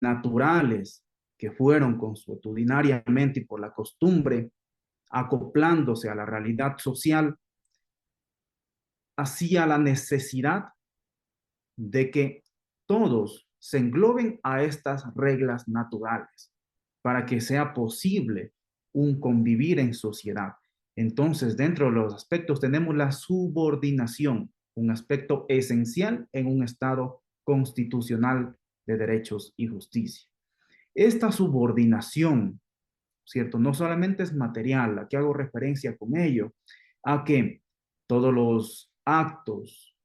naturales que fueron consuetudinariamente y por la costumbre acoplándose a la realidad social, hacía la necesidad de que todos se engloben a estas reglas naturales para que sea posible un convivir en sociedad. Entonces, dentro de los aspectos tenemos la subordinación, un aspecto esencial en un Estado constitucional de derechos y justicia. Esta subordinación, ¿cierto? No solamente es material, aquí hago referencia con ello, a que todos los actos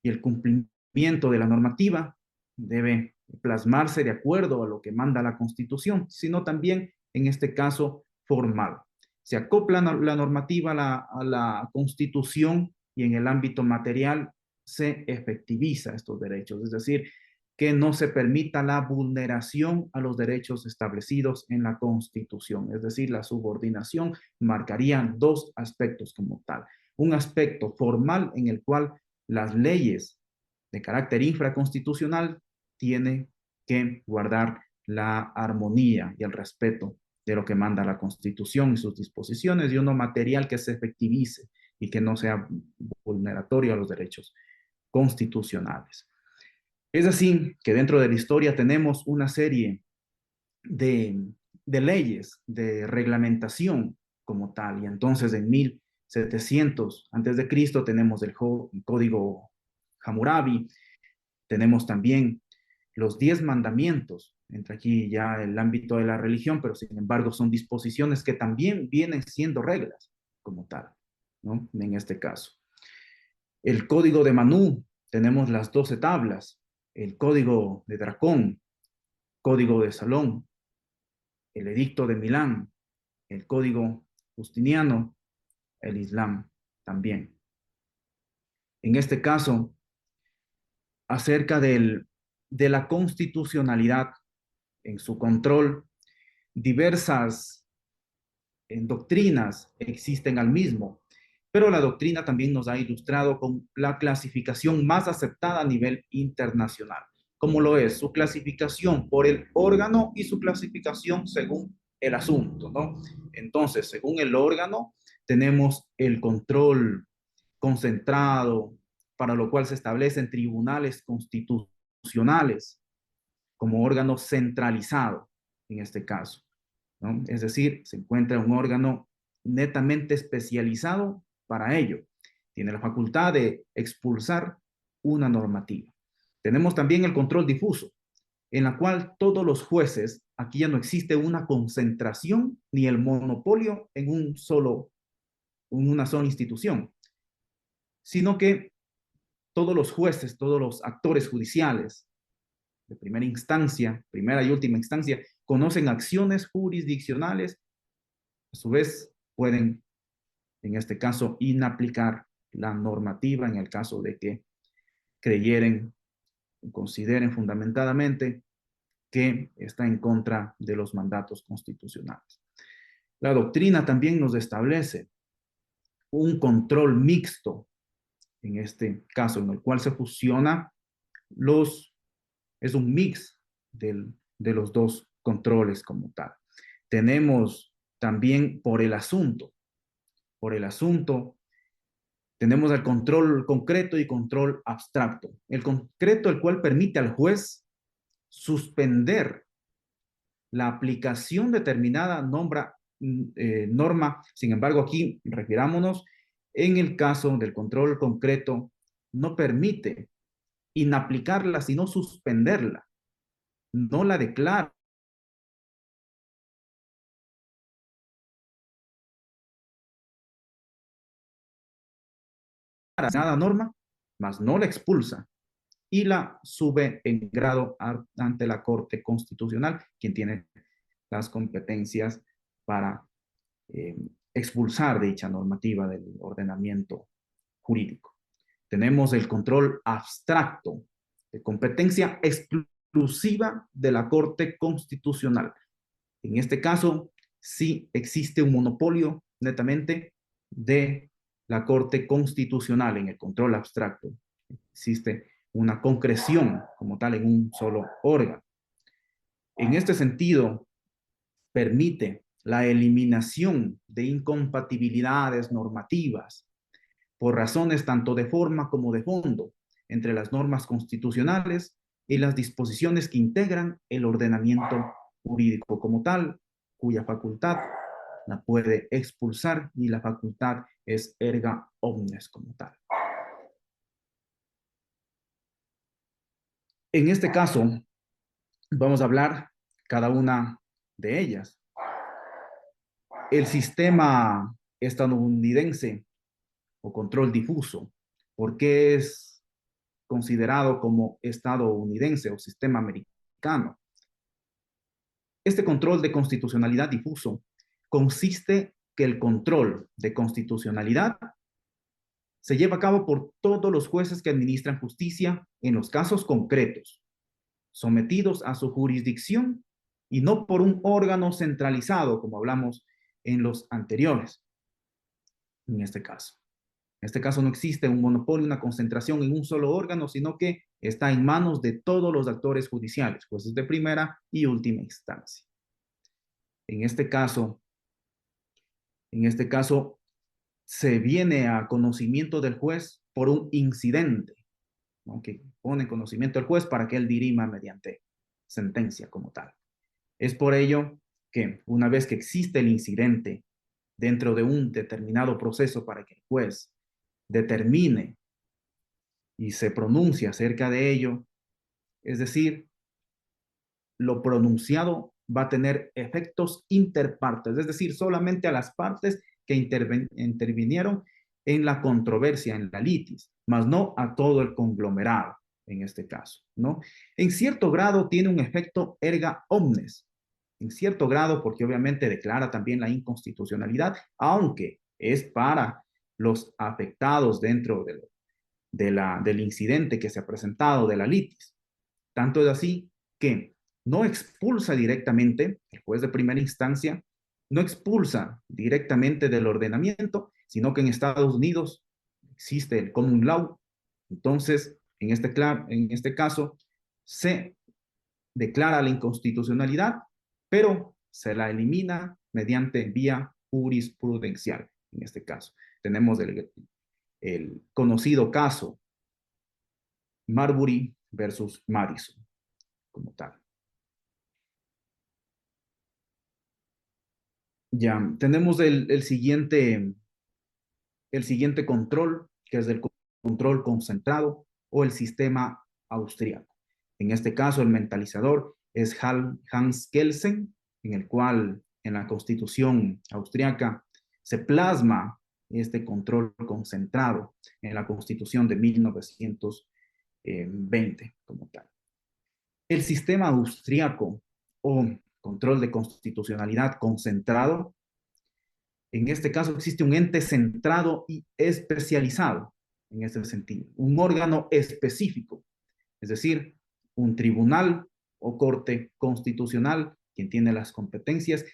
y el cumplimiento de la normativa debe plasmarse de acuerdo a lo que manda la Constitución, sino también, en este caso, formal. Se acopla la normativa a la Constitución y en el ámbito material se efectiviza estos derechos, es decir, que no se permita la vulneración a los derechos establecidos en la Constitución, es decir, la subordinación marcaría dos aspectos como tal. Un aspecto formal en el cual las leyes de carácter infraconstitucional tienen que guardar la armonía y el respeto de lo que manda la Constitución y sus disposiciones, y uno material que se efectivice y que no sea vulneratorio a los derechos constitucionales. Es así que dentro de la historia tenemos una serie de leyes, de reglamentación como tal, y entonces en 1700 antes de Cristo tenemos el Código Hammurabi, tenemos también los 10 mandamientos, entra aquí ya el ámbito de la religión, pero sin embargo son disposiciones que también vienen siendo reglas como tal, ¿no? En este caso. El Código de Manú, tenemos las 12 tablas, el Código de Dracón, Código de Salón, el Edicto de Milán, el Código Justiniano, el Islam también. En este caso, acerca de la constitucionalidad en su control, diversas doctrinas existen al mismo, pero la doctrina también nos ha ilustrado con la clasificación más aceptada a nivel internacional, como lo es su clasificación por el órgano y su clasificación según el asunto, ¿no? Entonces, según el órgano, tenemos el control concentrado, para lo cual se establecen tribunales constitucionales como órgano centralizado en este caso, ¿no? Es decir, se encuentra un órgano netamente especializado para ello. Tiene la facultad de expulsar una normativa. Tenemos también el control difuso, en la cual todos los jueces, aquí ya no existe una concentración ni el monopolio en una sola institución, sino que todos los jueces, todos los actores judiciales de primera instancia, primera y última instancia, conocen acciones jurisdiccionales, a su vez pueden, en este caso, inaplicar la normativa en el caso de que creyeren, consideren fundamentadamente que está en contra de los mandatos constitucionales. La doctrina también nos establece un control mixto, en este caso, en el cual se fusiona es un mix de los dos controles como tal. Tenemos también por el asunto, tenemos el control concreto y control abstracto. El concreto, el cual permite al juez suspender la aplicación determinada norma. Sin embargo, aquí refirámonos en el caso del control concreto, no permite inaplicarla, sino suspenderla. No la declara nada norma, mas no la expulsa y la sube en grado ante la Corte Constitucional, quien tiene las competencias para eh, expulsar dicha normativa del ordenamiento jurídico. Tenemos el control abstracto de competencia exclusiva de la Corte Constitucional. En este caso, sí existe un monopolio netamente de la Corte Constitucional en el control abstracto. Existe una concreción como tal en un solo órgano. En este sentido, permite la eliminación de incompatibilidades normativas por razones tanto de forma como de fondo entre las normas constitucionales y las disposiciones que integran el ordenamiento jurídico como tal, cuya facultad la puede expulsar y la facultad es erga omnes como tal. En este caso, vamos a hablar cada una de ellas. El sistema estadounidense o control difuso, ¿por qué es considerado como estadounidense o sistema americano? Este control de constitucionalidad difuso consiste que el control de constitucionalidad se lleva a cabo por todos los jueces que administran justicia en los casos concretos, sometidos a su jurisdicción y no por un órgano centralizado, como hablamos en los anteriores, en este caso. En este caso no existe un monopolio, una concentración en un solo órgano, sino que está en manos de todos los actores judiciales, jueces de primera y última instancia. En este caso, en este caso, se viene a conocimiento del juez por un incidente, ¿no? Que pone en conocimiento del juez para que él dirima mediante sentencia como tal. Es por ello que una vez que existe el incidente dentro de un determinado proceso para que el juez determine y se pronuncia acerca de ello, es decir, lo pronunciado va a tener efectos interpartes, es decir, solamente a las partes que intervinieron en la controversia, en la litis, más no a todo el conglomerado en este caso, ¿no? En cierto grado tiene un efecto erga omnes, en cierto grado porque obviamente declara también la inconstitucionalidad, aunque es para los afectados dentro del incidente que se ha presentado de la litis. Tanto es así que no expulsa directamente, el juez de primera instancia, no expulsa directamente del ordenamiento, sino que en Estados Unidos existe el common law. Entonces, en este caso, se declara la inconstitucionalidad, pero se la elimina mediante vía jurisprudencial. En este caso, tenemos el conocido caso Marbury versus Madison, como tal. Ya, tenemos el siguiente control, que es el control concentrado o el sistema austríaco. En este caso, el mentalizador es Hans Kelsen, en el cual en la Constitución austríaca se plasma este control concentrado en la Constitución de 1920 como tal. El sistema austríaco o control de constitucionalidad concentrado, en este caso existe un ente centrado y especializado en ese sentido, un órgano específico, es decir, un tribunal o corte constitucional, quien tiene las competencias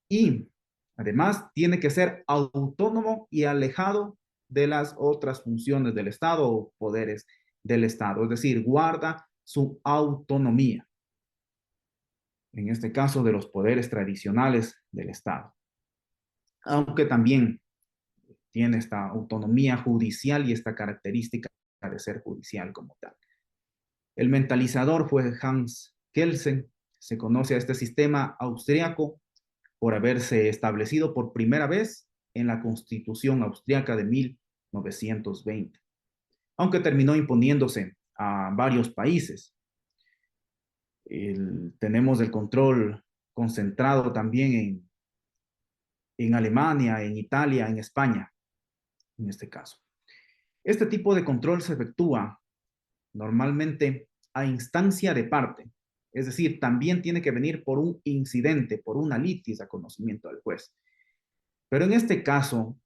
y además tiene que ser autónomo y alejado de las otras funciones del Estado o poderes del Estado, es decir, guarda su autonomía, en este caso de los poderes tradicionales del Estado, aunque también tiene esta autonomía judicial y esta característica de ser judicial como tal. El mentalizador fue Hans Kelsen. Se conoce a este sistema austriaco por haberse establecido por primera vez en la Constitución austriaca de 1920, aunque terminó imponiéndose a varios países. Tenemos el control concentrado también en Alemania, en Italia, en España, en este caso. Este tipo de control se efectúa normalmente a instancia de parte, es decir, también tiene que venir por un incidente, por una litis a conocimiento del juez. Pero en este caso,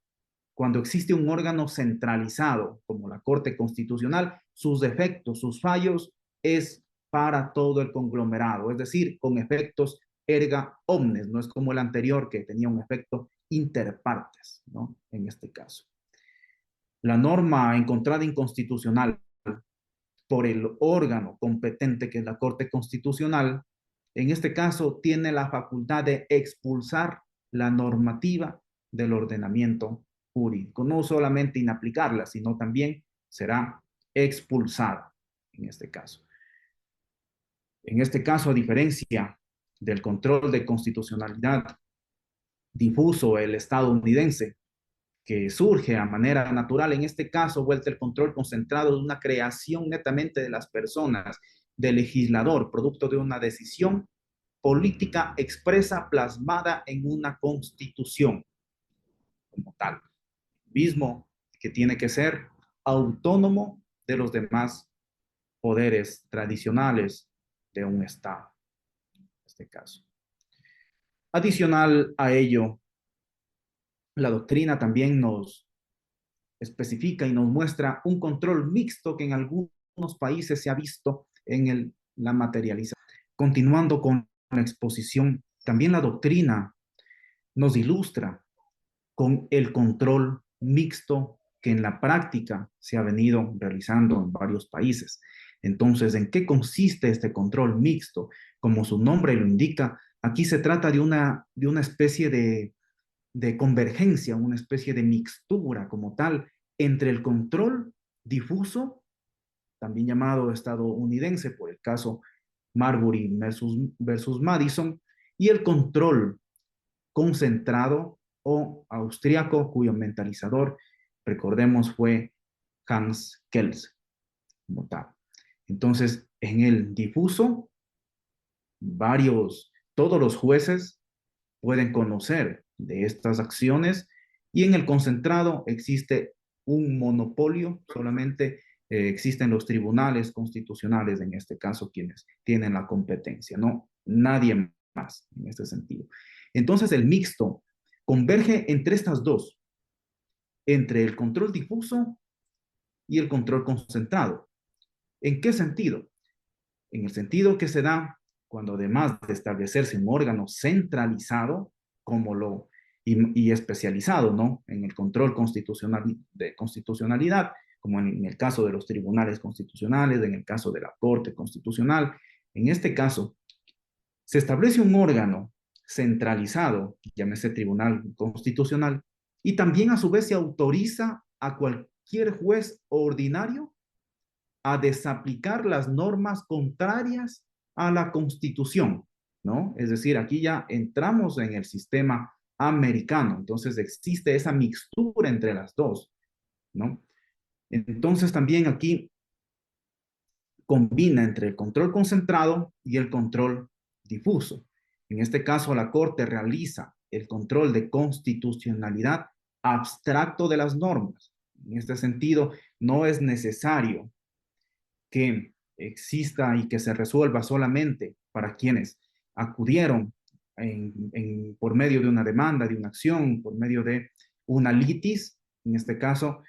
cuando existe un órgano centralizado como la Corte Constitucional, sus efectos, sus fallos es para todo el conglomerado, es decir, con efectos erga omnes, no es como el anterior que tenía un efecto interpartes, ¿no? En este caso. La norma encontrada inconstitucional por el órgano competente que es la Corte Constitucional en este caso, tiene la facultad de expulsar la normativa del ordenamiento jurídico. No solamente inaplicarla, sino también será expulsada en este caso. En este caso, a diferencia del control de constitucionalidad difuso, el estadounidense, que surge a manera natural, en este caso, vuelta el control concentrado de una creación netamente de las personas, del legislador, producto de una decisión política expresa plasmada en una constitución como tal, mismo que tiene que ser autónomo de los demás poderes tradicionales de un Estado, en este caso. Adicional a ello, la doctrina también nos especifica y nos muestra un control mixto que en algunos países se ha visto en la materialización. Continuando con la exposición, también la doctrina nos ilustra con el control mixto que en la práctica se ha venido realizando en varios países. Entonces, ¿en qué consiste este control mixto? Como su nombre lo indica, aquí se trata de una especie de convergencia, una especie de mixtura como tal entre el control difuso, también llamado estadounidense por el caso Marbury versus Madison, y el control concentrado o austriaco, cuyo mentalizador, recordemos, fue Hans Kelsen, como tal. Entonces, en el difuso, todos los jueces pueden conocer de estas acciones, y en el concentrado existe un monopolio, solamente existen los tribunales constitucionales, en este caso, quienes tienen la competencia, no nadie más en este sentido. Entonces, el mixto converge entre estas dos, entre el control difuso y el control concentrado. ¿En qué sentido? En el sentido que se da cuando, además de establecerse un órgano centralizado y especializado, ¿no?, en el control de constitucionalidad, como en el caso de los tribunales constitucionales, en el caso de la Corte Constitucional, en este caso se establece un órgano centralizado, llámese Tribunal Constitucional, y también a su vez se autoriza a cualquier juez ordinario a desaplicar las normas contrarias a la Constitución, ¿no? Es decir, aquí ya entramos en el sistema americano, entonces existe esa mixtura entre las dos, ¿no? Entonces también aquí combina entre el control concentrado y el control difuso. En este caso, la Corte realiza el control de constitucionalidad abstracto de las normas. En este sentido, no es necesario que exista y que se resuelva solamente para quienes acudieron por medio de una demanda, de una acción, por medio de una litis, en este caso,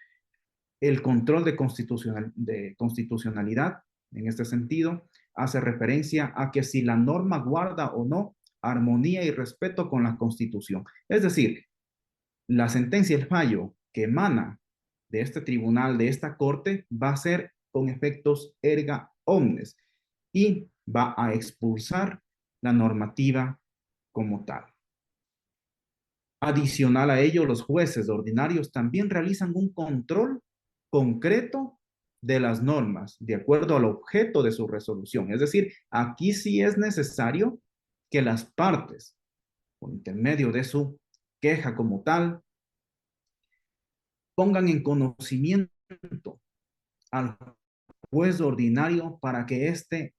el control de constitucionalidad, en este sentido, hace referencia a que si la norma guarda o no armonía y respeto con la Constitución. Es decir, la sentencia, el fallo que emana de este tribunal, de esta corte, va a ser con efectos erga omnes y va a expulsar la normativa como tal. Adicional a ello, los jueces ordinarios también realizan un control concreto de las normas de acuerdo al objeto de su resolución. Es decir, aquí sí es necesario que las partes, por intermedio de su queja como tal, pongan en conocimiento al juez ordinario para que éste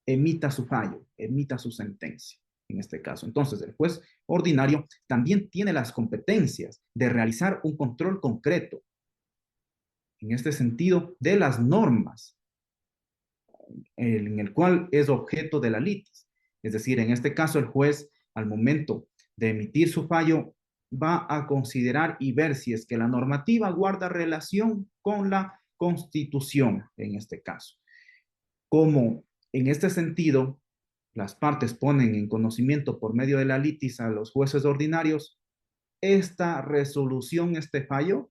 emita su fallo, emita su sentencia, en este caso. Entonces, el juez ordinario también tiene las competencias de realizar un control concreto, en este sentido, de las normas en el cual es objeto de la litis. Es decir, en este caso, el juez, al momento de emitir su fallo, va a considerar y ver si es que la normativa guarda relación con la Constitución, en este caso. Como en este sentido, las partes ponen en conocimiento por medio de la litis a los jueces ordinarios, esta resolución, este fallo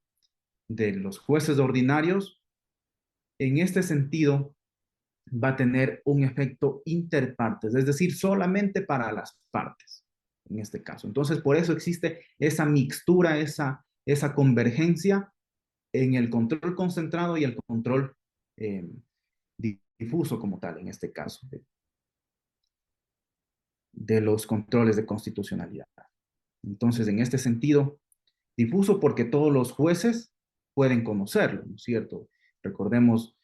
de los jueces ordinarios, en este sentido, va a tener un efecto interpartes, es decir, solamente para las partes, en este caso. Entonces, por eso existe esa mixtura, esa convergencia en el control concentrado y el control eh, difuso como tal, en este caso, de los controles de constitucionalidad. Entonces, en este sentido, difuso porque todos los jueces pueden conocerlo, ¿no es cierto? Recordemos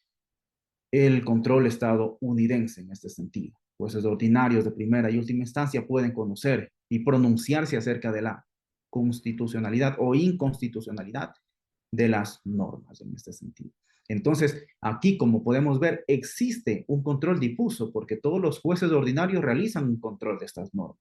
el control estadounidense en este sentido. Jueces ordinarios de primera y última instancia pueden conocer y pronunciarse acerca de la constitucionalidad o inconstitucionalidad de las normas en este sentido. Entonces, aquí, como podemos ver, existe un control difuso porque todos los jueces ordinarios realizan un control de estas normas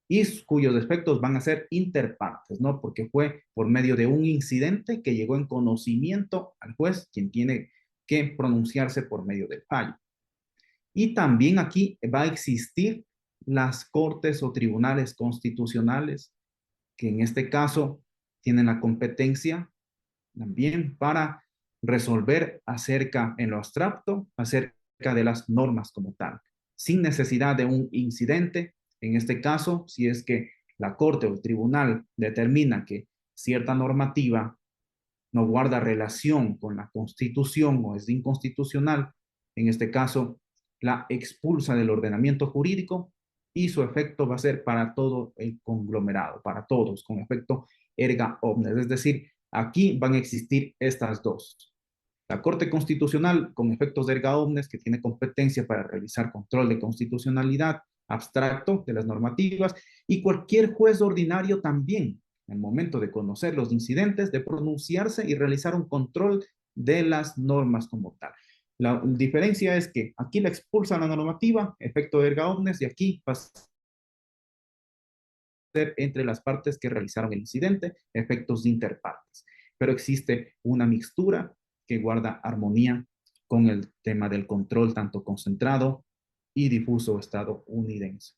y cuyos efectos van a ser interpartes, ¿no? Porque fue por medio de un incidente que llegó en conocimiento al juez, quien tiene que pronunciarse por medio del fallo. Y también aquí va a existir las cortes o tribunales constitucionales, que en este caso tienen la competencia también para resolver acerca, en lo abstracto, acerca de las normas como tal, sin necesidad de un incidente. En este caso, si es que la corte o el tribunal determina que cierta normativa no guarda relación con la Constitución o es inconstitucional, en este caso, la expulsa del ordenamiento jurídico y su efecto va a ser para todo el conglomerado, para todos, con efecto erga omnes. Es decir, aquí van a existir estas dos. La Corte Constitucional, con efectos de erga omnes, que tiene competencia para realizar control de constitucionalidad abstracto de las normativas, y cualquier juez ordinario también, en el momento de conocer los incidentes, de pronunciarse y realizar un control de las normas como tal. La diferencia es que aquí la expulsa la normativa, efecto de erga omnes, y aquí va a ser entre las partes que realizaron el incidente, efectos de interpartes. Pero existe una mixtura que guarda armonía con el tema del control tanto concentrado y difuso estadounidense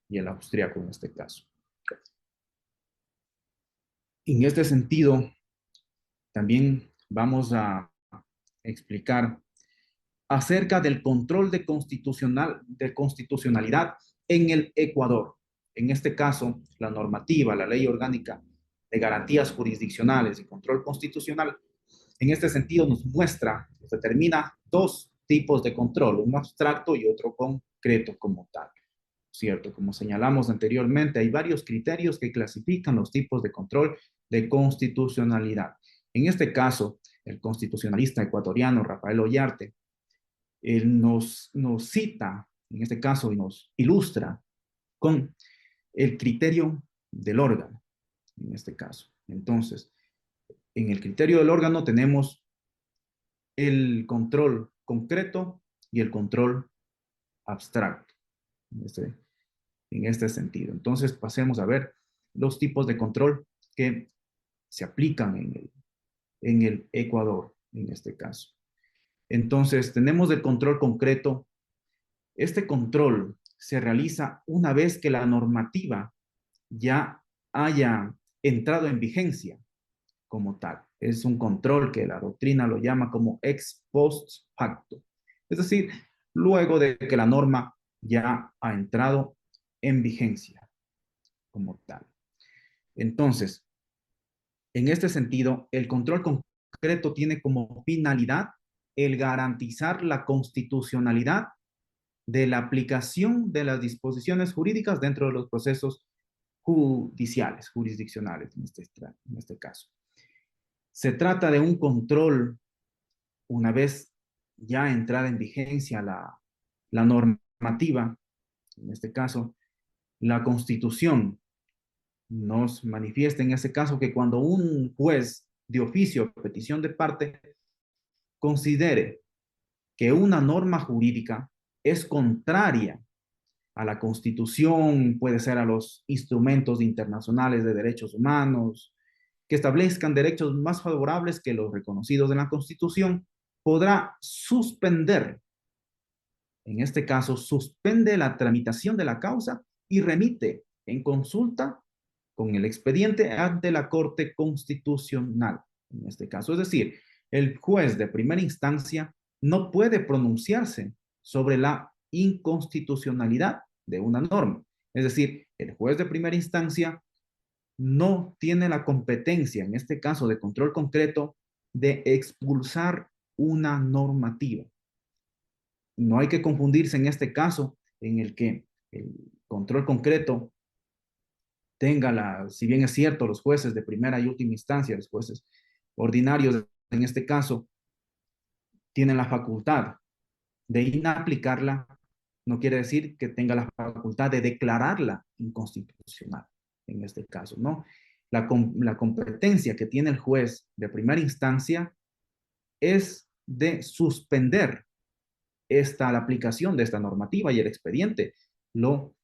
y el austriaco en este caso. En este sentido, también vamos a explicar acerca del control de constitucionalidad en el Ecuador. En este caso, la normativa, la ley orgánica de garantías jurisdiccionales y control constitucional, en este sentido nos muestra, nos determina dos tipos de control, uno abstracto y otro concreto como tal. ¿Cierto? Como señalamos anteriormente, hay varios criterios que clasifican los tipos de control de constitucionalidad. En este caso, el constitucionalista ecuatoriano Rafael Ollarte él nos cita, en este caso, y nos ilustra con el criterio del órgano, en este caso. Entonces, en el criterio del órgano tenemos el control concreto y el control abstracto, en este sentido. Entonces, pasemos a ver los tipos de control que se aplican en el Ecuador, en este caso. Entonces, tenemos el control concreto. Este control se realiza una vez que la normativa ya haya entrado en vigencia como tal. Es un control que la doctrina lo llama como ex post facto. Es decir, luego de que la norma ya ha entrado en vigencia como tal. Entonces, en este sentido, el control concreto tiene como finalidad el garantizar la constitucionalidad de la aplicación de las disposiciones jurídicas dentro de los procesos judiciales, jurisdiccionales en este caso. Se trata de un control, una vez ya entrada en vigencia la normativa, en este caso, la Constitución nos manifiesta en ese caso que cuando un juez de oficio, petición de parte, considere que una norma jurídica es contraria a la Constitución, puede ser a los instrumentos internacionales de derechos humanos, que establezcan derechos más favorables que los reconocidos en la Constitución, podrá suspender, en este caso, suspende la tramitación de la causa y remite en consulta con el expediente ante la Corte Constitucional, en este caso. Es decir, el juez de primera instancia no puede pronunciarse sobre la inconstitucionalidad de una norma. Es decir, el juez de primera instancia no tiene la competencia, en este caso de control concreto, de expulsar una normativa. No hay que confundirse en este caso en el que el control concreto tenga si bien es cierto, los jueces de primera y última instancia, los jueces ordinarios en este caso, tienen la facultad de inaplicarla, no quiere decir que tenga la facultad de declararla inconstitucional en este caso, ¿no? La competencia que tiene el juez de primera instancia es de suspender la aplicación de esta normativa y el expediente lo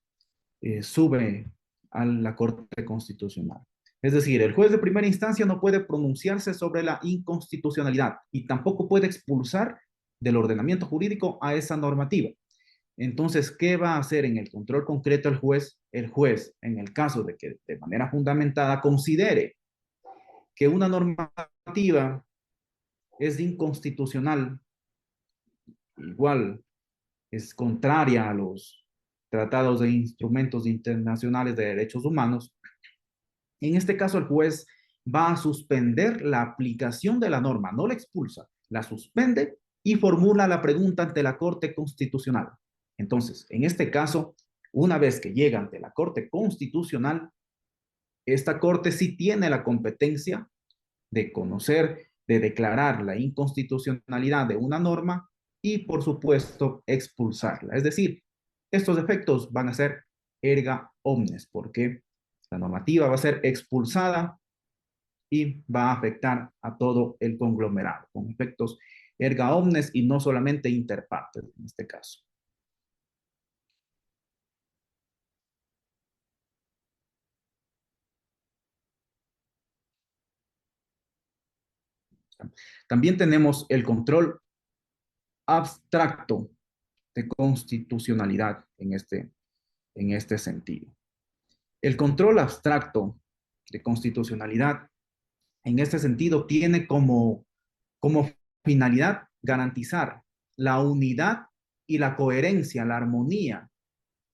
sube a la Corte Constitucional. Es decir, el juez de primera instancia no puede pronunciarse sobre la inconstitucionalidad y tampoco puede expulsar del ordenamiento jurídico a esa normativa. Entonces, ¿qué va a hacer en el control concreto el juez? El juez, en el caso de que de manera fundamentada considere que una normativa es inconstitucional, igual es contraria a los tratados de instrumentos internacionales de derechos humanos, en este caso el juez va a suspender la aplicación de la norma, no la expulsa, la suspende y formula la pregunta ante la Corte Constitucional. Entonces, en este caso, una vez que llega ante la Corte Constitucional, esta Corte sí tiene la competencia de conocer, de declarar la inconstitucionalidad de una norma y, por supuesto, expulsarla. Es decir, estos efectos van a ser erga omnes, porque la normativa va a ser expulsada y va a afectar a todo el conglomerado, con efectos erga omnes y no solamente inter partes en este caso. También tenemos el control abstracto de constitucionalidad en este sentido. El control abstracto de constitucionalidad en este sentido tiene como finalidad garantizar la unidad y la coherencia, la armonía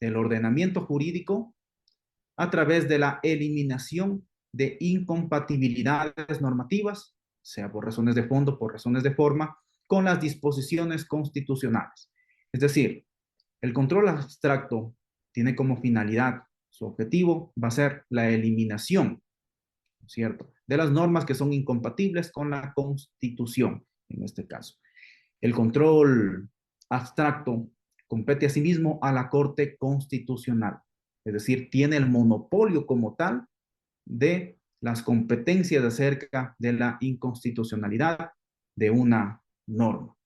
del ordenamiento jurídico a través de la eliminación de incompatibilidades normativas, sea por razones de fondo, por razones de forma, con las disposiciones constitucionales. Es decir, el control abstracto tiene como finalidad, su objetivo va a ser la eliminación, ¿cierto?, de las normas que son incompatibles con la Constitución, en este caso. El control abstracto compete asimismo a la Corte Constitucional, es decir, tiene el monopolio como tal de las competencias acerca de la inconstitucionalidad de una norma.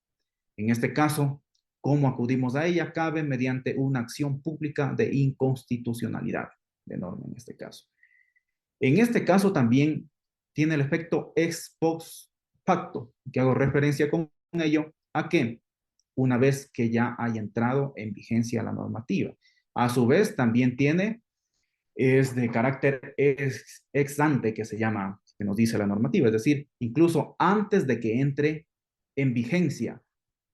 En este caso, ¿cómo acudimos a ella? Cabe mediante una acción pública de inconstitucionalidad de norma en este caso. En este caso también tiene el efecto ex post facto, que hago referencia con ello a que una vez que ya haya entrado en vigencia la normativa. A su vez, también es de carácter ex ante, que se llama, que nos dice la normativa, es decir, incluso antes de que entre en vigencia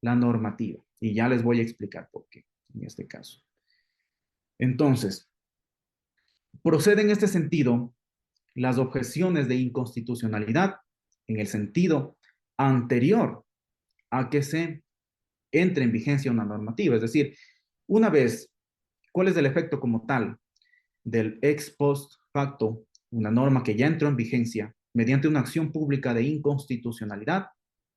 la normativa. Y ya les voy a explicar por qué en este caso. Entonces, procede en este sentido las objeciones de inconstitucionalidad en el sentido anterior a que se entre en vigencia una normativa. Es decir, una vez, ¿cuál es el efecto como tal del ex post facto, una norma que ya entró en vigencia mediante una acción pública de inconstitucionalidad?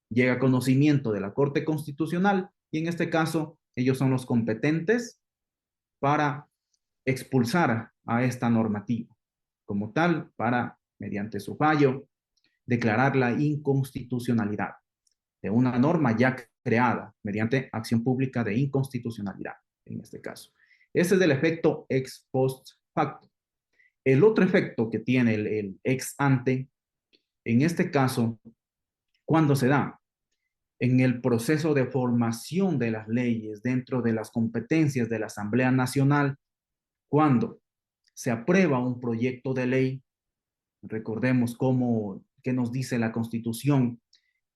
Llega a conocimiento de la Corte Constitucional y en este caso ellos son los competentes para expulsar a esta normativa como tal para, mediante su fallo, declarar la inconstitucionalidad de una norma ya creada mediante acción pública de inconstitucionalidad, en este caso. Ese es el efecto ex post facto. El otro efecto que tiene el ex ante, en este caso, ¿cuándo se da? En el proceso de formación de las leyes dentro de las competencias de la Asamblea Nacional, cuando se aprueba un proyecto de ley, recordemos cómo, qué nos dice la Constitución,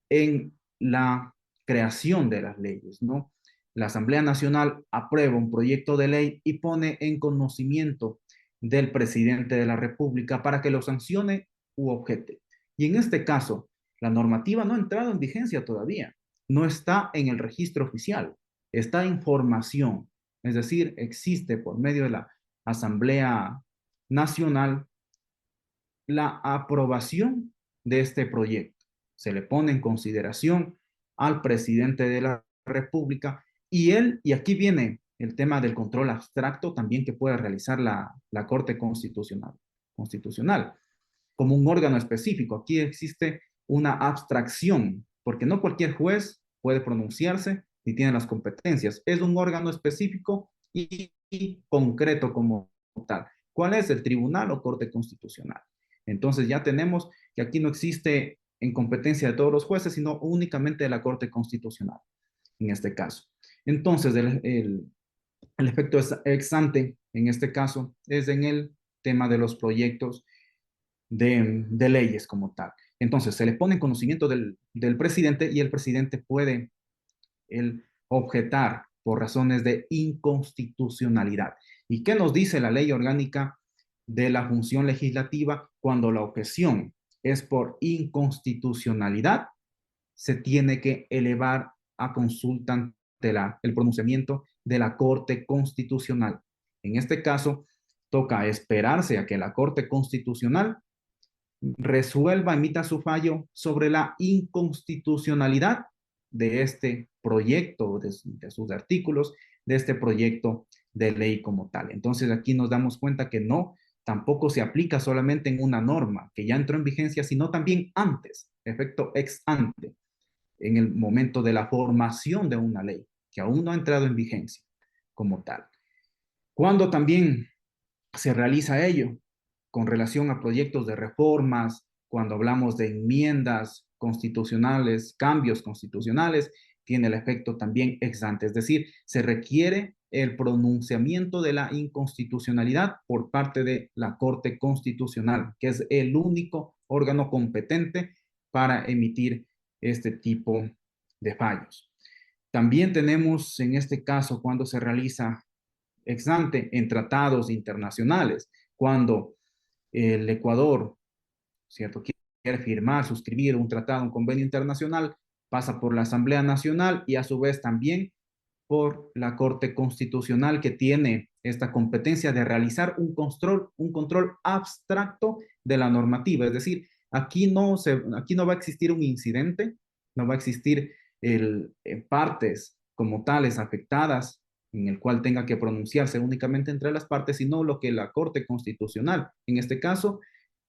en la creación de las leyes, ¿no? La Asamblea Nacional aprueba un proyecto de ley y pone en conocimiento del presidente de la República para que lo sancione u objete. Y en este caso, la normativa no ha entrado en vigencia todavía, no está en el registro oficial, está en formación, es decir, existe por medio de la Asamblea Nacional la aprobación de este proyecto. Se le pone en consideración al presidente de la República y aquí viene el tema del control abstracto también que puede realizar la Corte Constitucional como un órgano específico. Aquí existe una abstracción, porque no cualquier juez puede pronunciarse ni tiene las competencias. Es un órgano específico y concreto como tal. ¿Cuál es? El Tribunal o Corte Constitucional. Entonces ya tenemos que aquí no existe en competencia de todos los jueces, sino únicamente de la Corte Constitucional, en este caso. Entonces, el efecto ex ante, en este caso, es en el tema de los proyectos de leyes como tal. Entonces, se le pone en conocimiento del presidente y el presidente puede objetar por razones de inconstitucionalidad. ¿Y qué nos dice la ley orgánica de la función legislativa? Cuando la objeción es por inconstitucionalidad, se tiene que elevar a consulta ante el pronunciamiento de la Corte Constitucional. En este caso, toca esperarse a que la Corte Constitucional resuelva, emita su fallo sobre la inconstitucionalidad de este proyecto, de sus artículos, de este proyecto de ley como tal. Entonces aquí nos damos cuenta que no, tampoco se aplica solamente en una norma que ya entró en vigencia, sino también antes, efecto ex ante, en el momento de la formación de una ley que aún no ha entrado en vigencia como tal. Cuando también se realiza ello con relación a proyectos de reformas, cuando hablamos de enmiendas constitucionales, cambios constitucionales, tiene el efecto también ex ante, es decir, se requiere el pronunciamiento de la inconstitucionalidad por parte de la Corte Constitucional, que es el único órgano competente para emitir este tipo de fallos. También tenemos en este caso cuando se realiza ex ante en tratados internacionales, cuando el Ecuador, ¿cierto?, quiere firmar, suscribir un tratado, un convenio internacional, pasa por la Asamblea Nacional y a su vez también por la Corte Constitucional que tiene esta competencia de realizar un control abstracto de la normativa. Es decir, aquí no va a existir un incidente, no va a existir partes como tales afectadas en el cual tenga que pronunciarse únicamente entre las partes, sino lo que la Corte Constitucional, en este caso,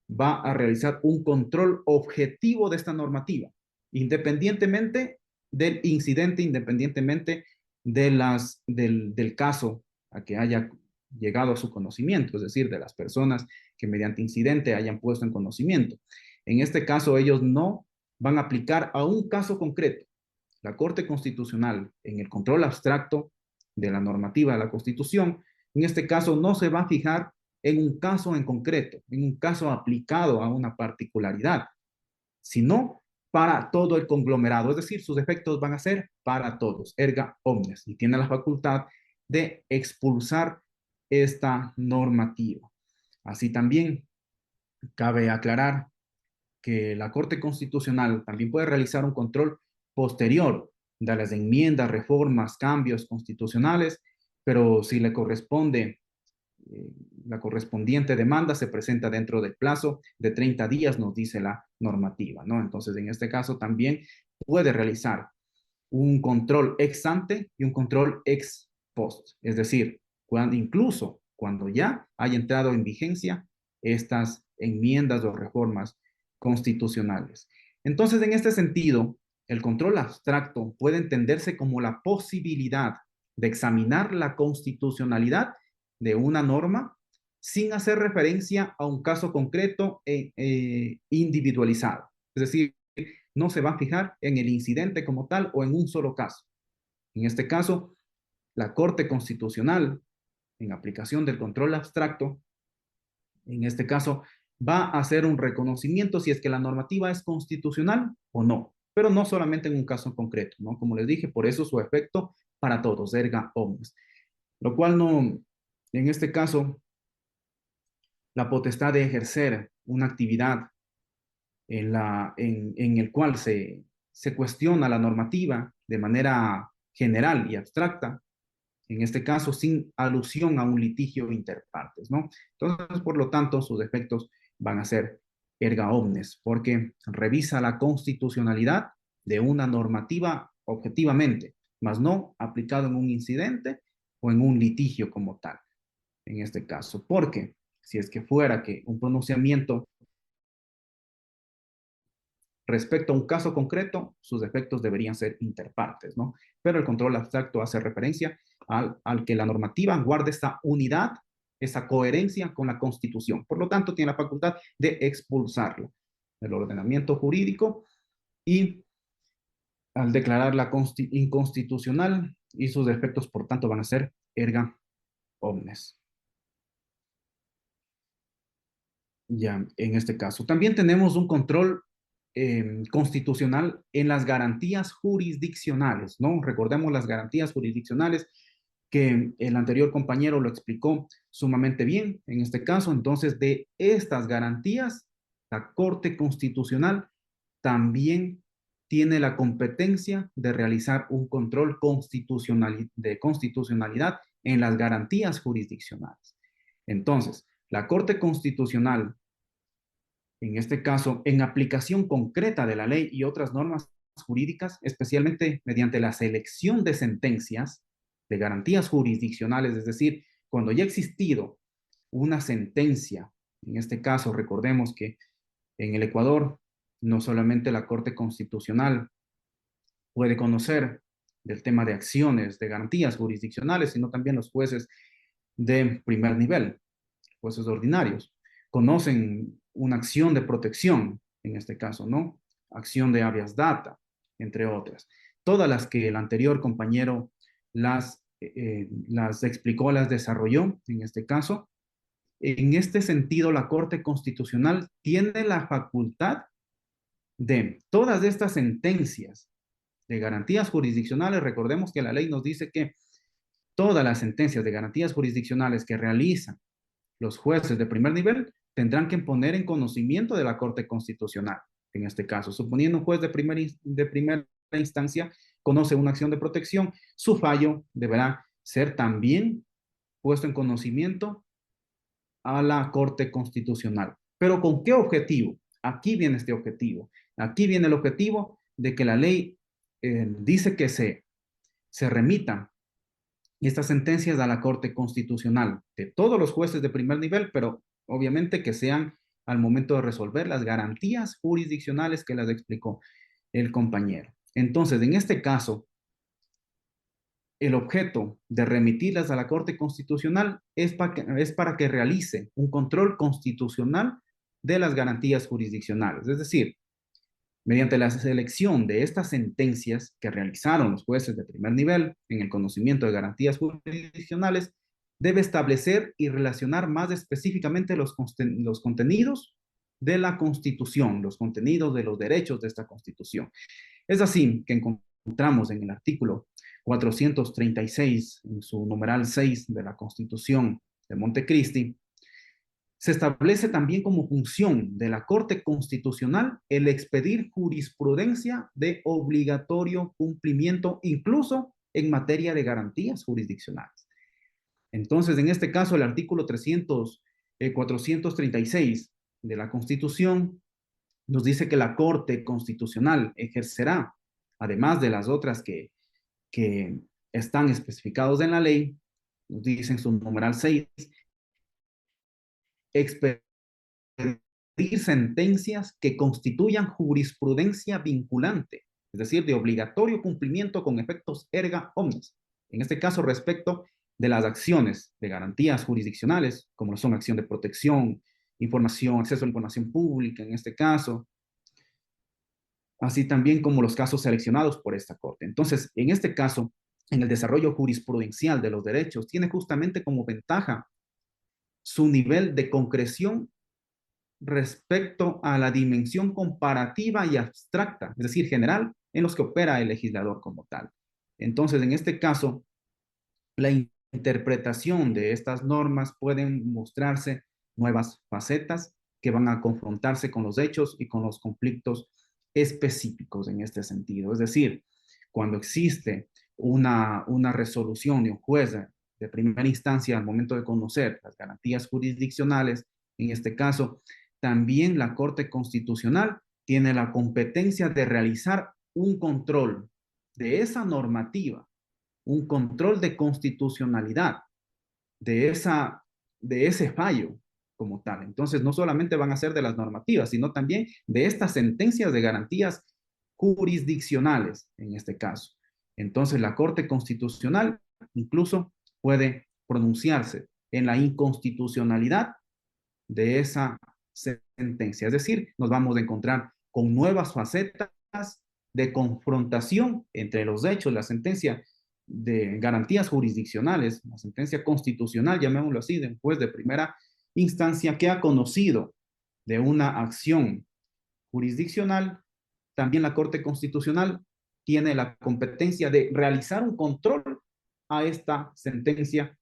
va a realizar un control objetivo de esta normativa, independientemente del incidente, independientemente del caso a que haya llegado a su conocimiento, es decir, de las personas que mediante incidente hayan puesto en conocimiento. En este caso, ellos no van a aplicar a un caso concreto. La Corte Constitucional, en el control abstracto de la normativa de la Constitución, en este caso no se va a fijar en un caso en concreto, en un caso aplicado a una particularidad, sino para todo el conglomerado, es decir, sus efectos van a ser para todos, erga omnes, y tiene la facultad de expulsar esta normativa. Así también cabe aclarar que la Corte Constitucional también puede realizar un control posterior de las enmiendas, reformas, cambios constitucionales, pero si le corresponde la correspondiente demanda se presenta dentro del plazo de 30 días, nos dice la normativa, ¿no? Entonces, en este caso también puede realizar un control ex ante y un control ex post, es decir, incluso cuando ya haya entrado en vigencia estas enmiendas o reformas constitucionales. Entonces, en este sentido, el control abstracto puede entenderse como la posibilidad de examinar la constitucionalidad de una norma sin hacer referencia a un caso concreto e individualizado. Es decir, no se va a fijar en el incidente como tal o en un solo caso. En este caso, la Corte Constitucional, en aplicación del control abstracto, en este caso, va a hacer un reconocimiento si es que la normativa es constitucional o no, pero no solamente en un caso concreto, ¿no? Como les dije, por eso su efecto para todos, erga omnes. Lo cual no, en este caso, la potestad de ejercer una actividad en el cual se cuestiona la normativa de manera general y abstracta, en este caso sin alusión a un litigio interpartes, ¿no? Entonces, por lo tanto, sus efectos van a ser erga omnes, porque revisa la constitucionalidad de una normativa objetivamente, mas no aplicado en un incidente o en un litigio como tal, en este caso, porque si es que fuera que un pronunciamiento respecto a un caso concreto, sus efectos deberían ser interpartes, ¿no? Pero el control abstracto hace referencia al que la normativa guarde esta unidad, esa coherencia con la Constitución. Por lo tanto, tiene la facultad de expulsarlo del ordenamiento jurídico y al declararla inconstitucional y sus efectos, por tanto, van a ser erga omnes. Ya, en este caso. También tenemos un control constitucional en las garantías jurisdiccionales, ¿no? Recordemos las garantías jurisdiccionales que el anterior compañero lo explicó sumamente bien en este caso. Entonces, de estas garantías, la Corte Constitucional también tiene la competencia de realizar un control de constitucionalidad en las garantías jurisdiccionales. Entonces, la Corte Constitucional, en este caso, en aplicación concreta de la ley y otras normas jurídicas, especialmente mediante la selección de sentencias de garantías jurisdiccionales, es decir, cuando ya ha existido una sentencia, en este caso, recordemos que en el Ecuador, no solamente la Corte Constitucional puede conocer del tema de acciones, de garantías jurisdiccionales, sino también los jueces de primer nivel, jueces ordinarios, conocen una acción de protección, en este caso, ¿no? Acción de habeas data, entre otras. Todas las que el anterior compañero las explicó, las desarrolló, en este caso. En este sentido, la Corte Constitucional tiene la facultad de todas estas sentencias de garantías jurisdiccionales. Recordemos que la ley nos dice que todas las sentencias de garantías jurisdiccionales que realizan los jueces de primer nivel tendrán que poner en conocimiento de la Corte Constitucional. En este caso, suponiendo un juez de primera instancia conoce una acción de protección, su fallo deberá ser también puesto en conocimiento a la Corte Constitucional. ¿Pero con qué objetivo? Aquí viene este objetivo. Aquí viene el objetivo de que la ley dice que se remitan estas sentencias a la Corte Constitucional de todos los jueces de primer nivel, pero obviamente que sean al momento de resolver las garantías jurisdiccionales que las explicó el compañero. Entonces, en este caso, el objeto de remitirlas a la Corte Constitucional es para que realice un control constitucional de las garantías jurisdiccionales. Es decir, mediante la selección de estas sentencias que realizaron los jueces de primer nivel en el conocimiento de garantías jurisdiccionales, debe establecer y relacionar más específicamente los contenidos de la Constitución, los contenidos de los derechos de esta Constitución. Es así que encontramos en el artículo 436, en su numeral 6 de la Constitución de Montecristi, se establece también como función de la Corte Constitucional el expedir jurisprudencia de obligatorio cumplimiento, incluso en materia de garantías jurisdiccionales. Entonces, en este caso, el artículo 436 de la Constitución nos dice que la Corte Constitucional ejercerá, además de las otras que están especificados en la ley, nos dice en su numeral 6, expedir sentencias que constituyan jurisprudencia vinculante, es decir, de obligatorio cumplimiento con efectos erga omnes. En este caso, respecto de las acciones de garantías jurisdiccionales, como son acción de protección, información, acceso a información pública, en este caso, así también como los casos seleccionados por esta Corte. Entonces, en este caso, en el desarrollo jurisprudencial de los derechos, tiene justamente como ventaja su nivel de concreción respecto a la dimensión comparativa y abstracta, es decir, general, en los que opera el legislador como tal. Entonces, en este caso, la interpretación de estas normas pueden mostrarse nuevas facetas que van a confrontarse con los hechos y con los conflictos específicos en este sentido. Es decir, cuando existe una resolución de un juez de primera instancia al momento de conocer las garantías jurisdiccionales, en este caso, también la Corte Constitucional tiene la competencia de realizar un control de esa normativa, un control de constitucionalidad de ese fallo como tal. Entonces, no solamente van a ser de las normativas, sino también de estas sentencias de garantías jurisdiccionales, en este caso. Entonces, la Corte Constitucional incluso puede pronunciarse en la inconstitucionalidad de esa sentencia. Es decir, nos vamos a encontrar con nuevas facetas de confrontación entre los hechos, la sentencia de garantías jurisdiccionales, la sentencia constitucional, llamémoslo así, de un juez de primera instancia que ha conocido de una acción jurisdiccional. También la Corte Constitucional tiene la competencia de realizar un control a esta sentencia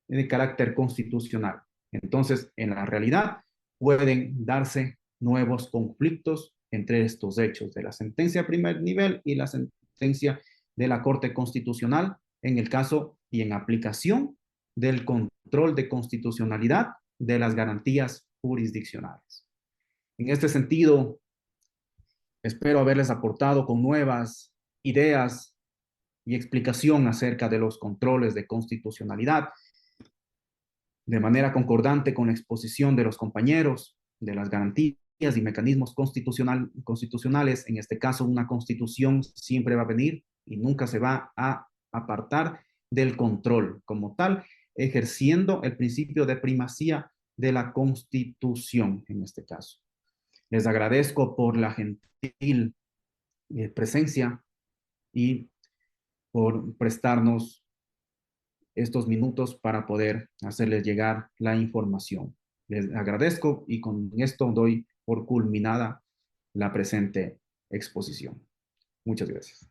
de carácter constitucional. Entonces, en la realidad pueden darse nuevos conflictos entre estos hechos de la sentencia de primer nivel y la sentencia de la Corte Constitucional en el caso y en aplicación del control de constitucionalidad de las garantías jurisdiccionales. En este sentido, espero haberles aportado con nuevas ideas y explicación acerca de los controles de constitucionalidad de manera concordante con la exposición de los compañeros, de las garantías y mecanismos constitucionales. En este caso, una constitución siempre va a venir y nunca se va a apartar del control como tal, ejerciendo el principio de primacía de la Constitución en este caso. Les agradezco por la gentil presencia y por prestarnos estos minutos para poder hacerles llegar la información. Les agradezco y con esto doy por culminada la presente exposición. Muchas gracias.